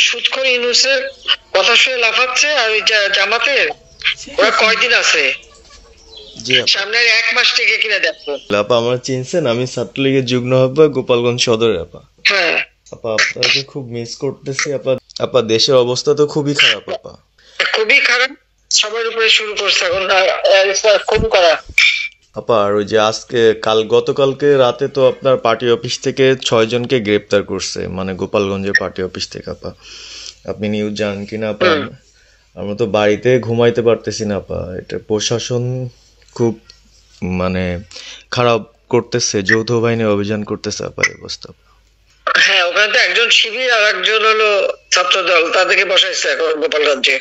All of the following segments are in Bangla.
সুদখোর ইউনূসের কথা শুনে লাফাচ্ছে, আর ওই জামাতের ওরা কয়দিন আছে, জি আপা। সামনে আর 1 মাস থেকে কিনা দেখো। আপা আমার চিনছেন, আমি ছাত্রলীগের যুগ্ম আহ্বায়ক গোপালগঞ্জ সদরের আপা। হ্যাঁ আপা আপনাকে খুব মিস করতেছি আপা। আপা দেশের অবস্থা তো খুবই খারাপ আপা। খুবই খারাপ, সবার উপরে শুরু করছে এখন খুন করা। আপা আর ওই যে আজকে গতকালকে রাতে তো আপনার পার্টি অফিস থেকে 6 জনকে গ্রেপ্তার করছে, মানে গোপালগঞ্জের পার্টি অফিস থেকে আপা। আপনি নিউজ জানেন কিনা আপা? আমরা তো বাড়িতে ঘুমাইতে পারতেছি না আপা। এটা প্রশাসন খুব মানে খারাপ করতেছে, যৌথ বাহিনী অভিযান করতেছে আপা, এই অবস্থা। হ্যাঁ, ওখানে তো একজন শিবির আর একজন হলো ছাত্র দল, তাদেরকে বসাইছে এখন গোপালগঞ্জে।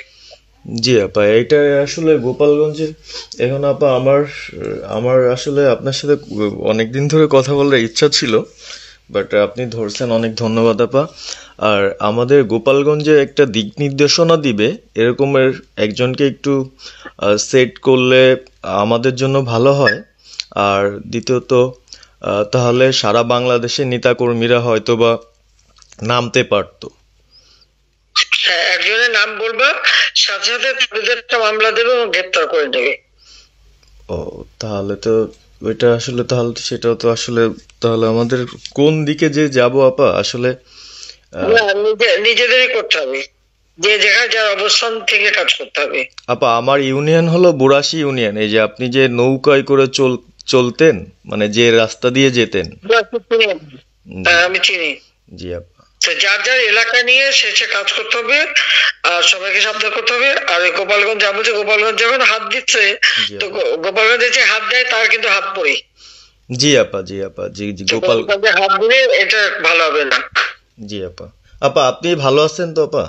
জি আপা, এটা আসলে গোপালগঞ্জের এখন আপা আমার আসলে আপনার সাথে অনেকদিন ধরে কথা বলার ইচ্ছা ছিল, বাট আপনি ধরছেন, অনেক ধন্যবাদ আপা। আর আমাদের গোপালগঞ্জে একটা দিক নির্দেশনা দিবে এরকমের একজনকে একটু সেট করলে আমাদের জন্য ভালো হয়। আর দ্বিতীয়ত তাহলে সারা বাংলাদেশের নেতাকর্মীরা হয়তো বা নামতে পারতো। হ্যাঁ, একজনের নাম বলবা, সাথে সাথে তাদের একটা মামলা দেবে এবং গ্রেপ্তার করে নেবে। ও তাহলে তো ওইটা আসলে, তাহলে তো সেটাও তো আসলে, তাহলে আমাদের কোন দিকে যে যাব আপা আসলে? না, নিজেদেরই করতে হবে, যে জায়গায় যার অবস্থান থেকে কাজ করতে হবে। আপা আমার ইউনিয়ন হলো বুড়াশি ইউনিয়ন। এই যে আপনি যে নৌকায় করে চলতেন, মানে যে রাস্তা দিয়ে যেতেন। আমি চিনি। জি আপা। যার যার এলাকা নিয়ে সে কাজ করতে হবে, আর সবাইকে সাবধান করতে হবে। আর গোপালগঞ্জ যা বলছে, গোপালগঞ্জ যখন হাত দিচ্ছে, তো গোপালগঞ্জে যে হাত দেয় তার কিন্তু হাত পড়ে। জি আপা, জি আপা, জি জি। গোপালগঞ্জে হাত দিলে এটা ভালো হবে না। জি আপা। আপা আপনি ভালো আছেন তো আপা?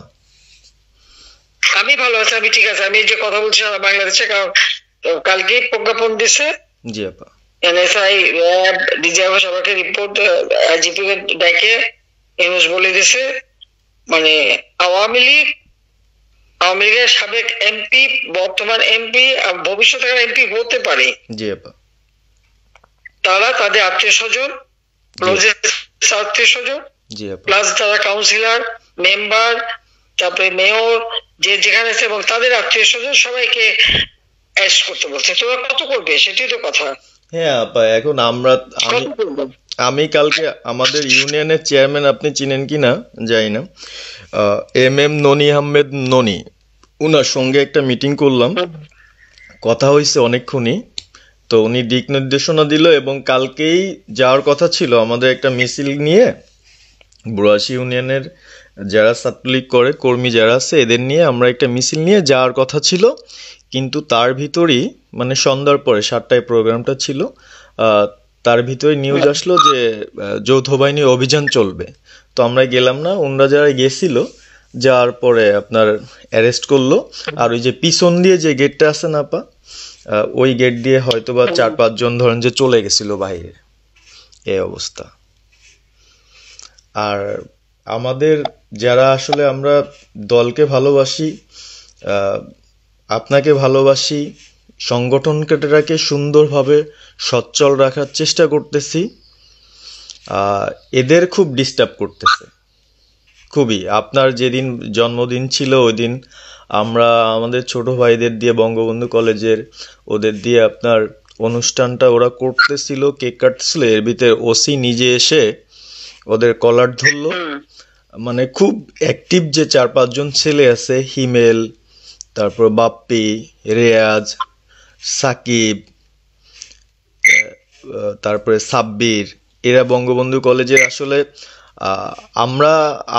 আমি ভালো আছি, আমি ঠিক আছে। আমি যে কথা বলছি সারা বাংলাদেশে, কারণ কালকেই প্রজ্ঞাপন দিছে। জি আপা। এনএসআই, র্যাব, ডিজিএফ সবাইকে রিপোর্ট, আইজিপি কে ডেকে ইউনূস বলে দিছে, মানে আওয়ামী লীগের সাবেক এমপি, বর্তমান এমপি, ভবিষ্যতে এমপি হতে পারে, জি আপা, তারা তাদের আত্মীয় স্বজন, আত্মীয় স্বজন, জি আপা, প্লাস যারা কাউন্সিলর, মেম্বার, তারপরে মেয়র, যে যেখানে আছে, এবং তাদের আত্মীয় স্বজন সবাইকে অ্যারেস্ট করতে বলছে। তোরা কত করবে সেটাই তো কথা। হ্যাঁ আপা, এখন আমি কালকে আমাদের ইউনিয়নের চেয়ারম্যান, আপনি চিনেন কি না জানি না, এম ননি আহমেদ ননি, উনার সঙ্গে একটা মিটিং করলাম, কথা হয়েছে অনেকক্ষণই। তো উনি দিক নির্দেশনা দিল, এবং কালকেই যাওয়ার কথা ছিল আমাদের একটা মিছিল নিয়ে, বুড়াশি ইউনিয়নের যারা ছাত্রলীগ করে কর্মী যারা আছে এদের নিয়ে আমরা একটা মিছিল নিয়ে যাওয়ার কথা ছিল। কিন্তু তার ভিতরই, মানে সন্ধ্যার পরে 7টায় প্রোগ্রামটা ছিল, তার ভিতরে নিউজ আসলো যে যৌথ বাহিনী অভিযান চলবে। তো আমরা গেলাম না। ওনারা যারা গেছিল, যাওয়ার পরে আপনার অ্যারেস্ট করলো। আর ওই যে পিছন দিয়ে যে গেটটা আছে না আপা, ওই গেট দিয়ে হয়তোবা 4-5 জন ধরেন যে চলে গেছিল বাইরে, এই অবস্থা। আর আমাদের যারা আসলে আমরা দলকে ভালোবাসি, আপনাকে ভালোবাসি, সংগঠনটাকে সুন্দরভাবে সচ্ছল রাখার চেষ্টা করতেছি, এদের খুব ডিস্টার্ব করতেছে খুবই। আপনার যেদিন জন্মদিন ছিল ওই দিন আমরা আমাদের ছোট ভাইদের দিয়ে, বঙ্গবন্ধু কলেজের ওদের দিয়ে আপনার অনুষ্ঠানটা ওরা করতেছিল, কেক কাটছিল, এর ভিতরে ওসি নিজে এসে ওদের কলার ধরলো। মানে খুব অ্যাক্টিভ যে 4-5 জন ছেলে আছে, হিমেল, তারপর বাপ্পি, রেয়াজ, সাকিব, তারপরে সাব্বির, এরা বঙ্গবন্ধু কলেজের আসলে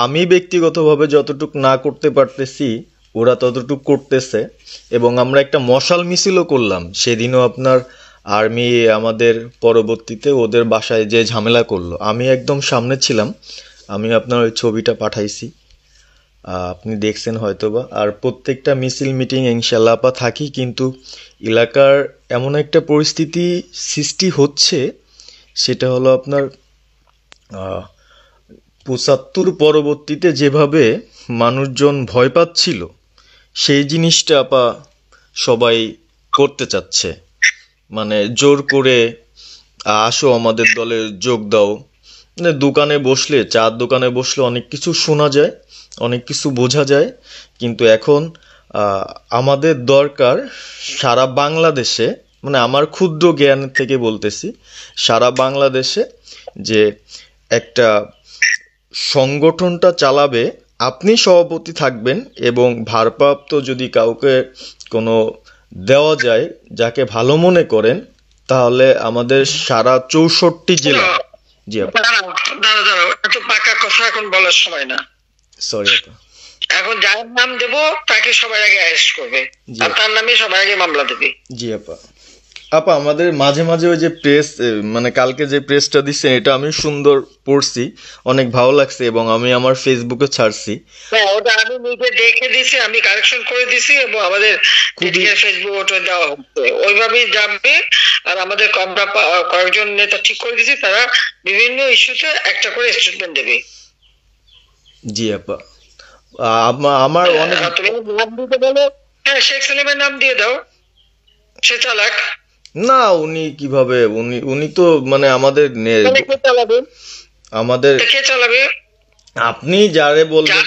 আমি ব্যক্তিগতভাবে যতটুক না করতে পারতেছি ওরা ততটুক করতেছে। এবং আমরা একটা মশাল মিছিলও করলাম সেদিনও। আপনার আর্মি আমাদের পরবর্তীতে ওদের বাসায় যে ঝামেলা করলো, আমি একদম সামনে ছিলাম। আমি আপনার ওই ছবিটা পাঠাইছি, আপনি দেখছেন হয়তোবা। আর প্রত্যেকটা মিছিল মিটিং ইনশাল্লাহ আপা থাকি, কিন্তু এলাকার এমন একটা পরিস্থিতি সৃষ্টি হচ্ছে, সেটা হলো আপনার 75 পরবর্তীতে যেভাবে মানুষজন ভয় পাচ্ছিল, সেই জিনিসটা আপা সবাই করতে চাচ্ছে, মানে জোর করে আসো আমাদের দলে যোগ দাও। মানে দোকানে বসলে, চার দোকানে বসলে অনেক কিছু শোনা যায়, অনেক কিছু বোঝা যায়, কিন্তু এখন আমাদের দরকার সারা বাংলাদেশে, মানে আমার ক্ষুদ্র জ্ঞান থেকে বলতেছি, সারা বাংলাদেশে যে একটা সংগঠনটা চালাবে, আপনি সভাপতি থাকবেন এবং ভারপ্রাপ্ত যদি কাউকে কোনো দেওয়া যায় যাকে ভালো মনে করেন, তাহলে আমাদের সারা 64 জেলা। জি আপা, দাঁড়াও, এত পাকা কথা এখন বলার সময় না। সরি আপা। এখন যার নাম দেব তাকে সবার আগে অ্যারেস্ট করবে, আর তার নামে সবার আগে মামলা দেবে। জি আপা। আপা আমাদের মাঝে মাঝে ওই যে প্রেস, মানে কালকে যে প্রেসটা দিচ্ছেন এটা আমি সুন্দর পড়ছি, অনেক ভালো লাগছে এবং আমি আমার ফেসবুকে ছাড়ছি। হ্যাঁ, ওটা আমি নিজে দেখে দিছি, আমি কারেকশন করে দিছি এবং আমাদের ফেসবুক ওটা দেওয়া হচ্ছে, ওইভাবেই যাবে। আর আমাদের আমরা কয়েকজন নেতা ঠিক করে দিছি, তারা বিভিন্ন ইস্যুতে একটা করে স্টেটমেন্ট দেবে। জি আপা। আমার অনেক, তুমি নাম দিতে বলো, হ্যাঁ শেখ সেলিমের নাম দিয়ে দাও, সে চালাক। না উনি কিভাবে, উনি তো মানে আমাদের কে চালাবে? আমাদের কে চালাবে? আপনি যারে বলবেন।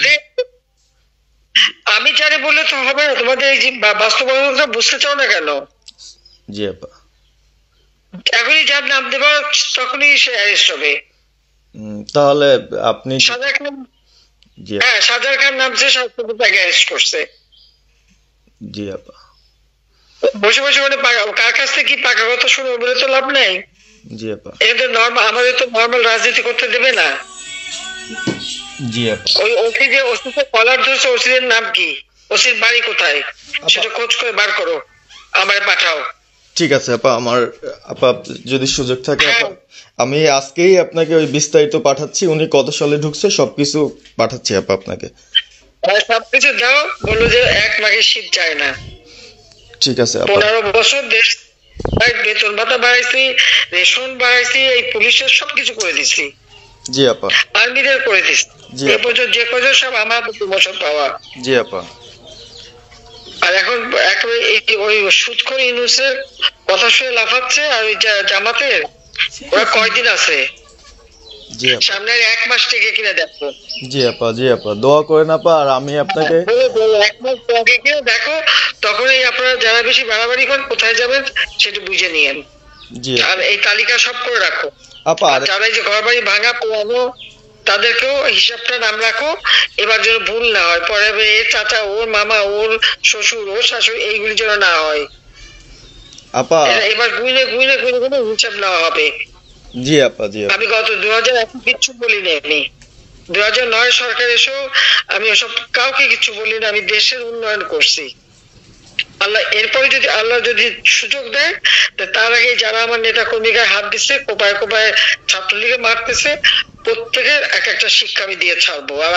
আমি যারে বললে তো হবে না, তোমাদের এই যে বাস্তবতা বুঝতে চাও না কেন? জি আপা। এখনই যার নাম দেবা তখনই সে অ্যারেস্ট হবে। তাহলে আপনি সাজার খান, হ্যাঁ সাজার খান নামছে, তাকে অ্যারেস্ট করছে। জি আপা। বসে বসে মানে কার কাছ থেকে কি পাকা কথা শুনে বলে তো লাভ নেই। জি আপা। এদের নরমাল, আমাদের তো নরমাল রাজনীতি করতে দেবে না। জি আপা। ওই ওসি যে ওসিকে কলার ধরছে, ওসির নাম কি, ওসির বাড়ি কোথায়, সেটা খোঁজ করে বার করো, আমায় পাঠাও। ঠিক আছে আপা, আমার আপা যদি সুযোগ থাকে আপা, আমি আজকেই আপনাকে ওই বিস্তারিত পাঠাচ্ছি, উনি কত সালে ঢুকছে সবকিছু পাঠাচ্ছি আপা আপনাকে। সবকিছু দাও, বললো যে 1 মাঘের শীত যায় না। ঠিক আছে আপা। 15 বছর দেশ বেতন ভাতা বাড়াইছি, রেশন বাড়াইছি, এই পুলিশের সবকিছু করে দিছি। জি আপা। আর্মিদের করে দিছি, এ পর্যন্ত যে কজন সব আমার প্রমোশন পাওয়া। জি আপা। আর এখন ওই সুদখোর ইউনূসের কথা শুনে লাফাচ্ছে, আর ওই জামাতের ওরা কয়দিন আছে, জি আপা। সামনে 1 মাস থেকে কিনা দেখো। জি আপা। জি আপা, দোয়া করেন আপা। আর আমি আপনাকে 1 মাস থেকে কিনা দেখো, তখনই আপনারা যারা বেশি বাড়াবাড়ি করেন কোথায় যাবেন সেটা বুঝে নিয়েন। জি আর এই তালিকা সব করে রাখো আপা। আর যারা এই যে ঘর বাড়ি ভাঙা পোড়ানো, তাদেরকেও হিসাবটা নাম রাখো, এবার যেন ভুল না হয়, পরে এর চাচা, ওর মামা, ওর শ্বশুর, ওর শাশুড়ি, এইগুলি যেন না হয়। আপা এবার গুইনে গুইনে গুইনে গুইনে হিসাব নেওয়া হবে। জি আপা। জি আপা। আমি গত 2001 কিচ্ছু বলিনি, আমি 2009 সরকার এসেও আমি ওসব কাউকে কিছু বলিনি, আমি দেশের উন্নয়ন করছি। আল্লাহ এরপরে যদি আল্লাহ যদি সুযোগ দেয়, তার আগে যারা আমার নেতা কর্মীকে হাত দিচ্ছে, কোপায় কোপায় ছাত্রলীগে মারতেছে, প্রত্যেকের এক একটা শিক্ষা আমি দিয়ে ছাড়বো। আর